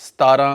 17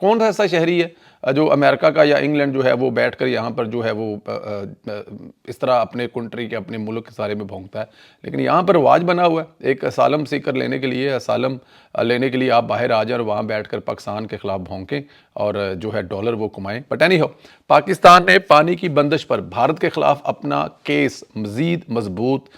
کون سا ایسا شہری ہے جو امریکہ کا یا انگلینڈ جو ہے وہ بیٹھ کر یہاں پر جو ہے وہ اس طرح اپنے کنٹری کے اپنے ملک کے سارے میں بھونکتا ہے؟ لیکن یہاں پر رواج بنا ہوا ہے ایک اسالم سیکر لینے کے لیے، اسالم لینے کے لیے آپ باہر آ جائیں اور وہاں بیٹھ کر پاکستان کے خلاف بھونکیں اور جو ہے ڈالر وہ کمائیں۔ بٹ اینی ہو، پاکستان نے پانی کی بندش پر بھارت کے خلاف اپنا کیس مزید مضبوط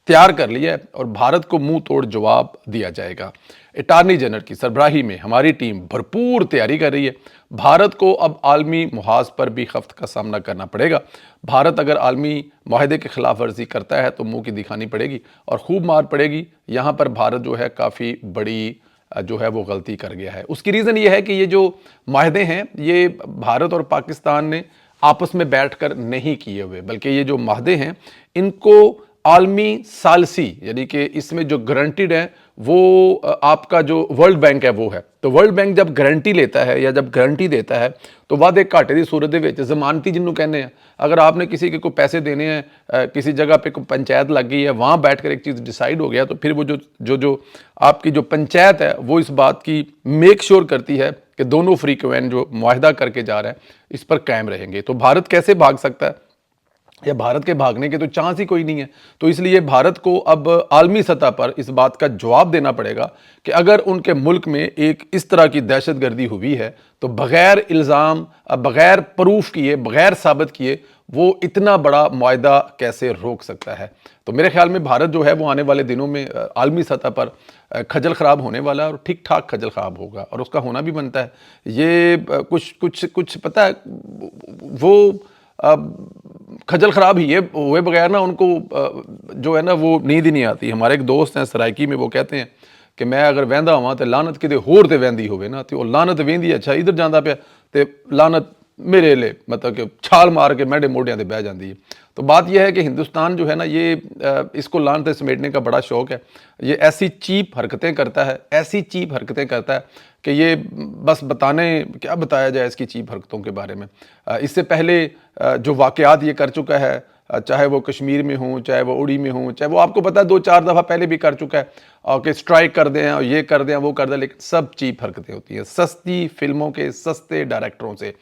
تیار کر لیا ہے اور بھارت کو منہ توڑ جواب دیا جائے گا۔ اٹارنی جنرل کی سربراہی میں ہماری ٹیم بھرپور تیاری کر رہی ہے۔ بھارت کو اب عالمی محاذ پر بھی خفت کا سامنا کرنا پڑے گا۔ بھارت اگر عالمی معاہدے کے خلاف ورزی کرتا ہے تو منہ کی دکھانی پڑے گی اور خوب مار پڑے گی۔ یہاں پر بھارت جو ہے کافی بڑی جو ہے وہ غلطی کر گیا ہے۔ اس کی ریزن یہ ہے کہ یہ جو معاہدے ہیں یہ بھارت اور پاکستان نے آپس میں بیٹھ کر نہیں کیے ہوئے، بلکہ یہ جو معاہدے ہیں ان کو عالمی ثالثی یعنی کہ اس میں جو گارنٹیڈ ہے وہ آپ کا جو ورلڈ بینک ہے وہ ہے۔ تو ورلڈ بینک جب گارنٹی لیتا ہے یا جب گارنٹی دیتا ہے تو وعدے گھاٹے دی صورت دے وچ ضمانتی جنوں کہنے ہیں، اگر آپ نے کسی کے کوئی پیسے دینے ہیں، کسی جگہ پہ کوئی پنچایت لگ گئی ہے، وہاں بیٹھ کر ایک چیز ڈیسائیڈ ہو گیا تو پھر وہ جو آپ کی جو پنچایت ہے وہ اس بات کی میک شور کرتی ہے کہ دونوں فریقین جو معاہدہ کر کے جا رہے ہیں اس پر قائم رہیں گے۔ تو بھارت کیسے بھاگ سکتا ہے یا بھارت کے بھاگنے کے تو چانس ہی کوئی نہیں ہے۔ تو اس لیے بھارت کو اب عالمی سطح پر اس بات کا جواب دینا پڑے گا کہ اگر ان کے ملک میں ایک اس طرح کی دہشت گردی ہوئی ہے تو بغیر الزام، بغیر پروف کیے، بغیر ثابت کیے وہ اتنا بڑا معاہدہ کیسے روک سکتا ہے۔ تو میرے خیال میں بھارت جو ہے وہ آنے والے دنوں میں عالمی سطح پر کھجل خراب ہونے والا ہے اور ٹھیک ٹھاک کھجل خراب ہوگا اور اس کا ہونا بھی بنتا ہے۔ یہ کچھ پتہ ہے وہ کھجل خراب ہی ہے ہوئے بغیر نا ان کو جو ہے نا وہ نیند ہی نہیں آتی۔ ہمارے ایک دوست ہیں سرائکی میں، وہ کہتے ہیں کہ میں اگر وہندا ہوا تو لانت کدے ہور تے وہندی ہوئے نا تو لانت وہندی اچھا ادھر جانا پیا تے لانت میرے لے مطلب کہ چھال مار کے میڈے موڈیاں تے بہ جاندی ہے۔ تو بات یہ ہے کہ ہندوستان جو ہے نا یہ اس کو لانت سمیٹنے کا بڑا شوق ہے۔ یہ ایسی چیپ حرکتیں کرتا ہے، ایسی چیپ حرکتیں کرتا ہے کہ یہ بس کیا بتایا جائے اس کی چیپ حرکتوں کے بارے میں۔ اس سے پہلے جو واقعات یہ کر چکا ہے، چاہے وہ کشمیر میں ہوں، چاہے وہ اڑی میں ہوں، چاہے وہ آپ کو پتہ ہے 2-4 دفعہ پہلے بھی کر چکا ہے اور کہ سٹرائک کر دیں اور یہ کر دیں وہ کر دیں، لیکن سب چیپ حرکتیں ہوتی ہیں سستی فلموں کے سستے ڈائریکٹروں سے،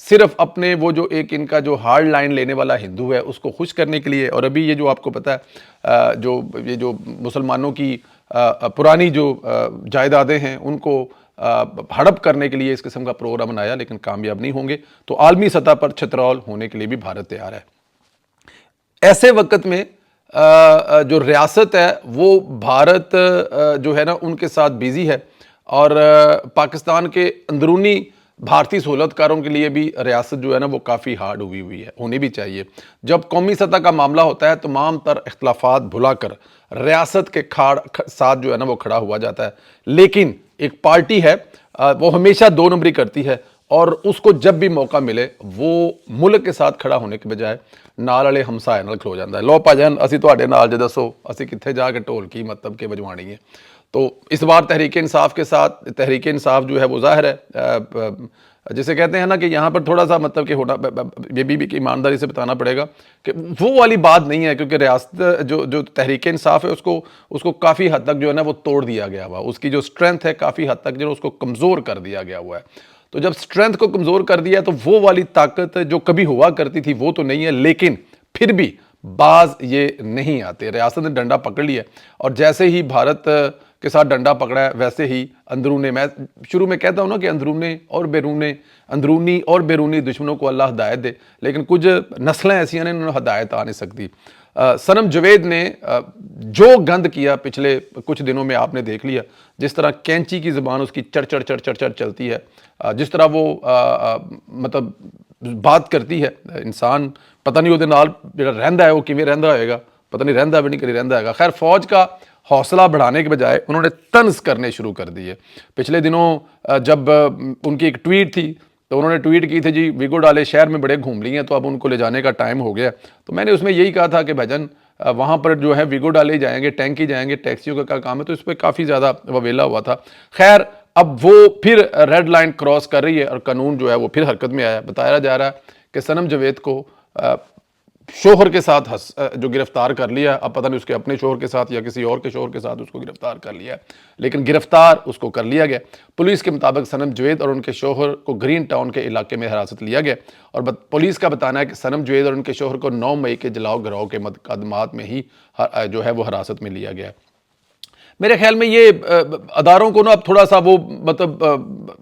صرف اپنے وہ جو ایک ان کا جو ہارڈ لائن لینے والا ہندو ہے اس کو خوش کرنے کے لیے۔ اور ابھی یہ جو آپ کو پتہ ہے یہ جو مسلمانوں کی پرانی جو جائیدادیں ہیں ان کو ہڑپ کرنے کے لیے اس قسم کا پروگرام بنایا، لیکن کامیاب نہیں ہوں گے۔ تو عالمی سطح پر چھترول ہونے کے لیے بھی بھارت تیار ہے۔ ایسے وقت میں جو ریاست ہے وہ بھارت جو ہے نا ان کے ساتھ بیزی ہے اور پاکستان کے اندرونی بھارتی سہولتکاروں کے لیے بھی ریاست جو ہے نا وہ کافی ہارڈ ہوئی ہے، ہونی بھی چاہیے۔ جب قومی سطح کا معاملہ ہوتا ہے تمام تر اختلافات بھلا کر ریاست کے ساتھ جو ہے نا وہ کھڑا ہوا جاتا ہے، لیکن ایک پارٹی ہے وہ ہمیشہ 2 نمبری کرتی ہے اور اس کو جب بھی موقع ملے وہ ملک کے ساتھ کھڑا ہونے کے بجائے نال والے ہمسائے نال کھلو جاتا ہے۔ لو پاجن اسی تواڈے نال جے دسو اسی کتھے جا کے ڈھولکی مطلب کہ بجوانی ہے۔ تو اس بار تحریک انصاف کے ساتھ تحریک انصاف جو ہے وہ ظاہر ہے جسے کہتے ہیں نا کہ یہاں پر تھوڑا سا مطلب کہ ہونا یہ بھی ایمانداری سے بتانا پڑے گا کہ وہ والی بات نہیں ہے، کیونکہ ریاست جو تحریک انصاف ہے اس کو کافی حد تک جو ہے نا وہ توڑ دیا گیا ہوا، اس کی جو سٹرینتھ ہے کافی حد تک جو اس کو کمزور کر دیا گیا ہوا ہے۔ تو جب سٹرینتھ کو کمزور کر دیا تو وہ والی طاقت جو کبھی ہوا کرتی تھی وہ تو نہیں ہے، لیکن پھر بھی باز یہ نہیں آتے۔ ریاست نے ڈنڈا پکڑ لیا اور جیسے ہی بھارت کے ساتھ ڈنڈا پکڑا ہے ویسے ہی اندرونے، میں شروع میں کہتا ہوں نا کہ اندرونی اور بیرونی دشمنوں کو اللہ ہدایت دے، لیکن کچھ نسلیں ایسی ہیں انہوں نے ہدایت آ نہیں سکتی۔ صنم جوید نے جو گند کیا پچھلے کچھ دنوں میں آپ نے دیکھ لیا، جس طرح کینچی کی زبان اس کی چڑ چڑ چلتی ہے، جس طرح وہ مطلب بات کرتی ہے، انسان پتہ نہیں وہ نال جڑا رہندا ہے وہ کیویں رہندا ہوئے گا، پتہ نہیں رہندا بھی نہیں کری رہندا ہے گا۔ خیر فوج کا حوصلہ بڑھانے کے بجائے انہوں نے طنز کرنے شروع کر دیے۔ پچھلے دنوں جب ان کی ایک ٹویٹ تھی تو انہوں نے ٹویٹ کی تھی جی ویگو ڈالے شہر میں بڑے گھوم لی ہیں تو اب ان کو لے جانے کا ٹائم ہو گیا۔ تو میں نے اس میں یہی کہا تھا کہ بھجن وہاں پر جو ہے ویگو ڈالے جائیں گے، ٹینکی جائیں گے، ٹیکسیوں کا کیا کام ہے، تو اس پہ کافی زیادہ وویلا ہوا تھا۔ خیر اب وہ پھر ریڈ لائن کراس کر رہی ہے اور قانون جو ہے وہ پھر حرکت میں آیا۔ بتایا جا رہا ہے کہ صنم جوید کو شوہر کے ساتھ جو گرفتار کر لیا، اب پتہ نہیں اس کے اپنے شوہر کے ساتھ یا کسی اور کے شوہر کے ساتھ اس کو گرفتار کر لیا، لیکن گرفتار اس کو کر لیا گیا۔ پولیس کے مطابق صنم جوید اور ان کے شوہر کو گرین ٹاؤن کے علاقے میں حراست لیا گیا، اور پولیس کا بتانا ہے کہ صنم جوید اور ان کے شوہر کو 9 مئی کے جلاؤ گراؤ کے مقدمات میں ہی جو ہے وہ حراست میں لیا گیا۔ میرے خیال میں یہ اداروں کو نا اب تھوڑا سا وہ مطلب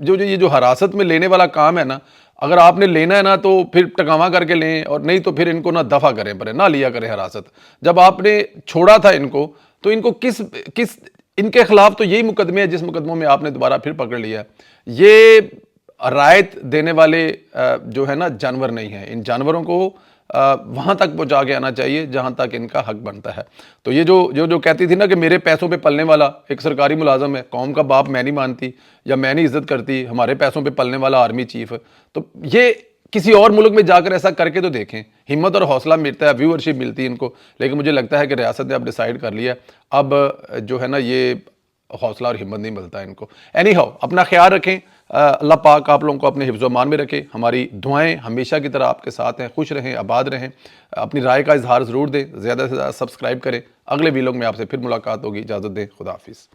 یہ جو حراست میں لینے والا کام ہے نا، اگر آپ نے لینا ہے نا تو پھر ٹکاواں کر کے لیں، اور نہیں تو پھر ان کو نہ دفع کریں، پڑے نہ لیا کریں حراست۔ جب آپ نے چھوڑا تھا ان کو تو ان کو کس ان کے خلاف تو یہی مقدمے ہیں جس مقدموں میں آپ نے دوبارہ پھر پکڑ لیا ہے۔ یہ رعایت دینے والے جو ہے نا جانور نہیں ہیں، ان جانوروں کو وہاں تک پہنچا کے آنا چاہیے جہاں تک ان کا حق بنتا ہے۔ تو یہ جو کہتی تھی نا کہ میرے پیسوں پہ پلنے والا ایک سرکاری ملازم ہے، قوم کا باپ میں نہیں مانتی یا میں نہیں عزت کرتی، ہمارے پیسوں پہ پلنے والا آرمی چیف، تو یہ کسی اور ملک میں جا کر ایسا کر کے تو دیکھیں، ہمت اور حوصلہ ملتا ہے، ویورشپ ملتی ہے ان کو، لیکن مجھے لگتا ہے کہ ریاست نے اب ڈیسائیڈ کر لیا اب جو ہے نا یہ حوصلہ اور ہمت نہیں ملتا ہے ان کو۔ اینی ہاؤ، اپنا خیال رکھیں، اللہ پاک آپ لوگوں کو اپنے حفظ و امان میں رکھے، ہماری دعائیں ہمیشہ کی طرح آپ کے ساتھ ہیں، خوش رہیں، آباد رہیں، اپنی رائے کا اظہار ضرور دیں، زیادہ سے زیادہ سبسکرائب کریں۔ اگلے ویلاگ میں آپ سے پھر ملاقات ہوگی، اجازت دیں، خدا حافظ۔